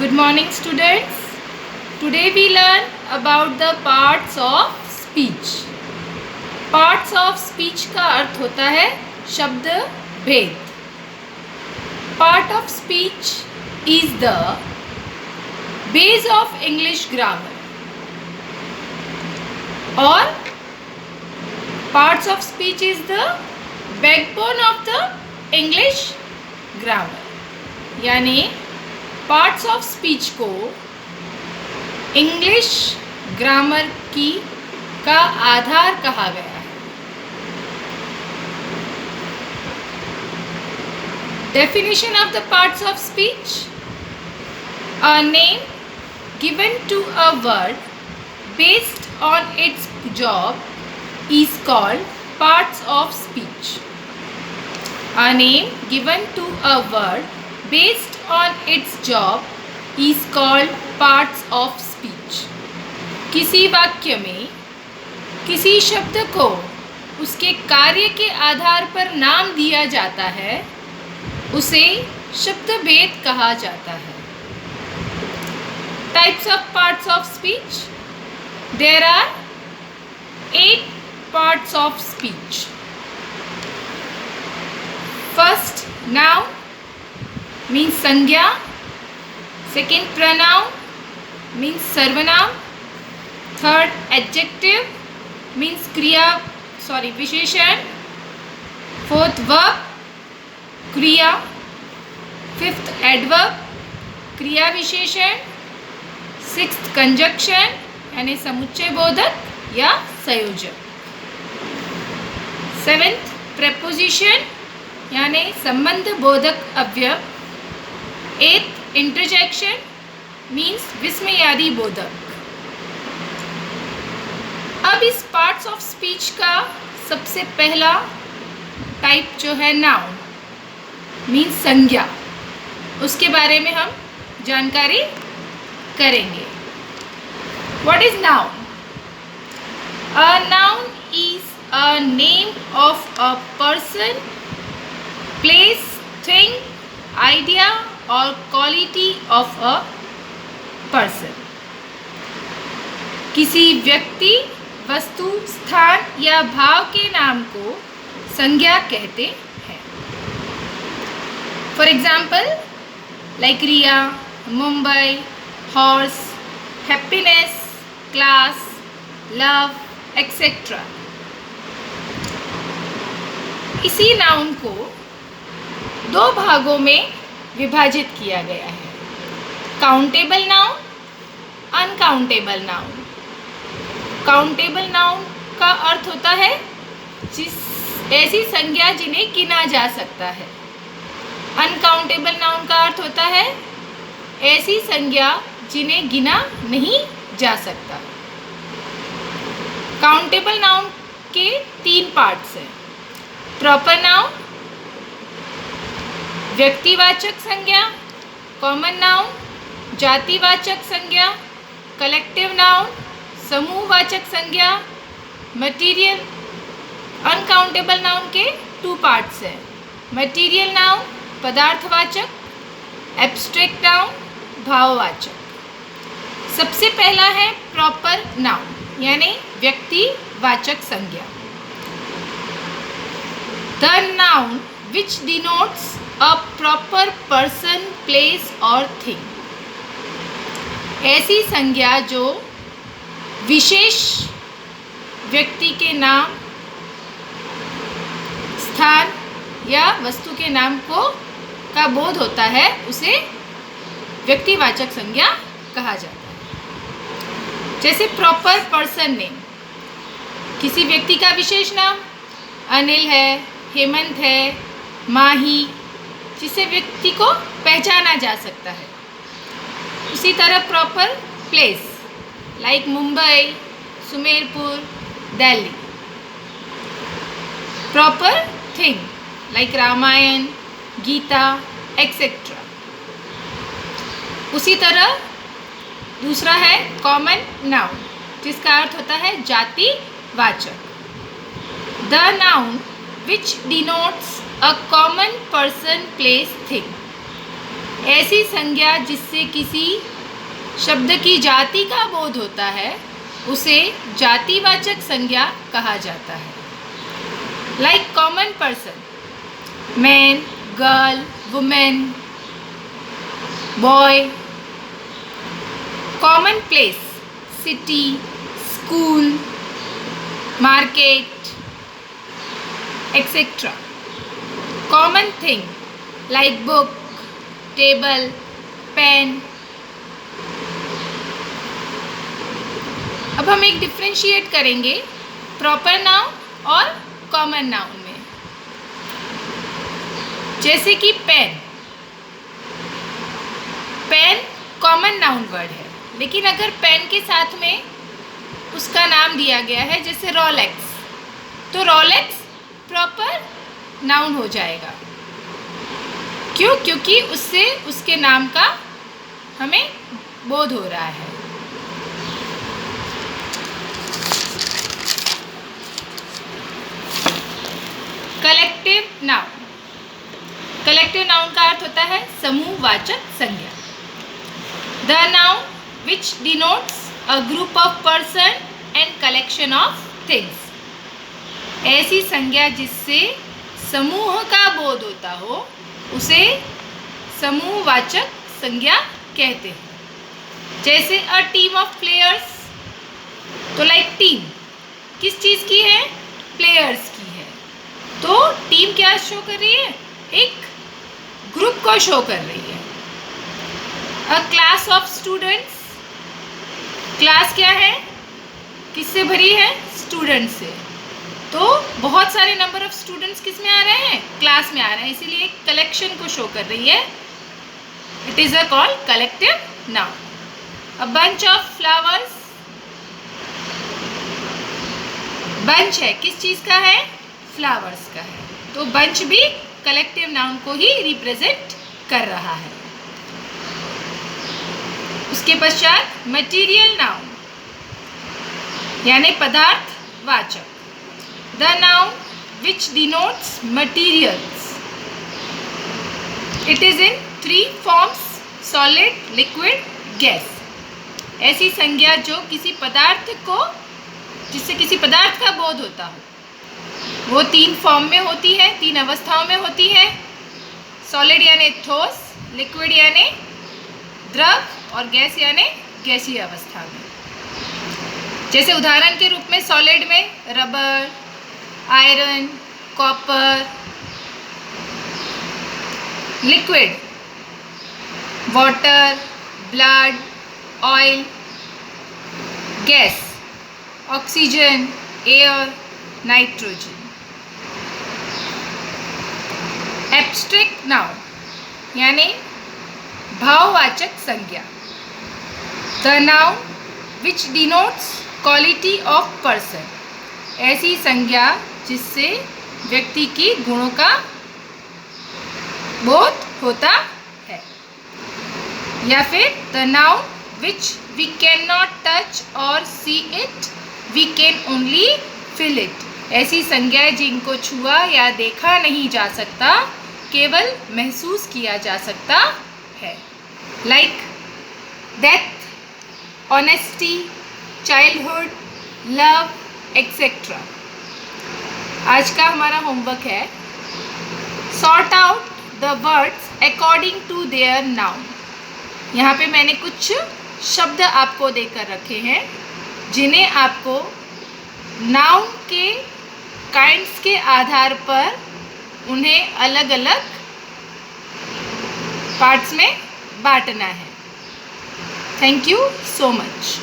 Good morning, students. Today we learn about the parts of speech. Parts of speech का अर्थ होता है शब्द भेद. Part of speech is the base of English grammar. और parts of speech is the backbone of the English grammar. यानी parts of speech को English grammar का आधार कहा गया है. Definition of the parts of speech: a name given to a word based on its job is called parts of speech. A name given to a word based on its job is called parts of speech. किसी वाक्य में किसी शब्द को उसके कार्य के आधार पर नाम दिया जाता है, उसे शब्द भेद कहा जाता है. Types of parts of speech: there are 8 parts of speech. First, noun means संज्ञा. Second, pronoun means सर्वनाम. Third, adjective means विशेषण. Fourth, verb क्रिया. Fifth, adverb क्रिया विशेषण. Sixth, conjunction यानी समुच्चय बोधक या संयोजक. Seventh, preposition यानी संबंध बोधक अव्यय. Eighth, interjection means विस्मयादि बोधक. अब इस पार्ट्स ऑफ स्पीच का सबसे पहला टाइप जो है नाउन मीन्स संज्ञा, उसके बारे में हम जानकारी करेंगे. What is noun? A noun is a name of a person, place, thing, idea और क्वालिटी ऑफ अ पर्सन. किसी व्यक्ति, वस्तु, स्थान या भाव के नाम को संज्ञा कहते हैं. For example, like Riya, Mumbai, horse, happiness, class, love, etcetera. इसी नाउन को 2 भागों में विभाजित किया गया है: countable noun, uncountable noun. Countable noun का अर्थ होता है ऐसी संज्ञा जिन्हें गिना जा सकता है. अनकाउंटेबल नाउन का अर्थ होता है ऐसी संज्ञा जिन्हें गिना नहीं जा सकता. काउंटेबल नाउन के 3 पार्ट्स हैं: प्रॉपर नाउन व्यक्तिवाचक संज्ञा, कॉमन नाउन जातिवाचक संज्ञा, कलेक्टिव नाउन समूहवाचक संज्ञा, मटीरियल. अनकाउंटेबल नाउन के 2 पार्ट्स हैं: मटीरियल नाउन पदार्थवाचक, एब्स्ट्रैक्ट नाउन भाववाचक. सबसे पहला है प्रॉपर नाउन यानी व्यक्तिवाचक संज्ञा. The noun which denotes a proper person, place or thing. ऐसी संज्ञा जो विशेष व्यक्ति के नाम, स्थान या वस्तु के नाम का बोध होता है, उसे व्यक्तिवाचक संज्ञा कहा जाता है. जैसे प्रॉपर पर्सन नेम, किसी व्यक्ति का विशेष नाम. अनिल है, हेमंत है, माही, जिसे व्यक्ति को पहचाना जा सकता है. उसी तरह proper place, like Mumbai, Sumerpur, Delhi. Proper thing, like Ramayana, Gita, etcetera. उसी तरह दूसरा है कॉमन नाउन, जिसका अर्थ होता है जातिवाचक. The noun which denotes a common person, place, thing. ऐसी संज्ञा जिससे किसी शब्द की जाति का बोध होता है उसे जातिवाचक संज्ञा कहा जाता है। Like common person, man, girl, women, boy. Common place, city, school, market, etcetera. Common thing like book, table, pen. अब हम एक डिफ्रेंशिएट करेंगे प्रॉपर नाउन और कॉमन नाउन में। जैसे कि pen, pen common noun word है, लेकिन अगर पेन के साथ में उसका नाम दिया गया है जैसे रोलेक्स, तो रोलेक्स प्रॉपर नाउन हो जाएगा। क्यों? क्योंकि उससे उसके नाम का हमें बोध हो रहा है। कलेक्टिव नाउन, कलेक्टिव नाउन का अर्थ होता है समूहवाचक संज्ञा। The noun which denotes a group of person and collection of things. ऐसी संज्ञा जिससे समूह का बोध होता हो उसे समूहवाचक संज्ञा कहते हैं। जैसे अ टीम ऑफ प्लेयर्स, तो लाइक टीम किस चीज़ की है? प्लेयर्स की है। तो टीम क्या शो कर रही है? एक ग्रुप को शो कर रही है। अ क्लास ऑफ स्टूडेंट्स, क्लास क्या है? किससे भरी है? स्टूडेंट से। तो बहुत सारे नंबर ऑफ स्टूडेंट्स किस में आ रहे हैं? क्लास में आ रहे हैं, इसीलिए एक कलेक्शन को शो कर रही है। It is a called collective noun. A bunch of flowers, bunch है, किस चीज़ का है? फ्लावर्स का है। तो बंच भी कलेक्टिव नाउन को ही रिप्रेजेंट कर रहा है। उसके पश्चात मटीरियल नाउन यानी पदार्थवाचक। The noun which denotes materials, it is in 3 forms: solid, liquid, gas. ऐसी संज्ञा जो किसी पदार्थ को, जिससे किसी पदार्थ का बोध होता हो, वो 3 फॉर्म में होती है, 3 अवस्थाओं में होती है। सॉलिड यानी ठोस, लिक्विड यानी द्रव और गैस यानी गैसीय अवस्था में। जैसे उदाहरण के रूप में सॉलिड में rubber, iron, copper. Liquid water, blood, oil. Gas oxygen, air, nitrogen. Abstract noun यानी भाववाचक संज्ञा। The noun which denotes quality of person, ऐसी संज्ञा जिससे व्यक्ति की गुणों का बोध होता है। या फिर the noun which we can not touch और see it, we can only feel it. ऐसी संज्ञाएं जिनको छुआ या देखा नहीं जा सकता, केवल महसूस किया जा सकता है। Like death, honesty, childhood, love, etcetera. आज का हमारा होमवर्क है sort out the words according to their noun. यहाँ पे मैंने कुछ शब्द आपको देकर रखे हैं जिन्हें आपको नाउन के काइंड्स के आधार पर उन्हें अलग अलग पार्ट्स में बांटना है। Thank you so much.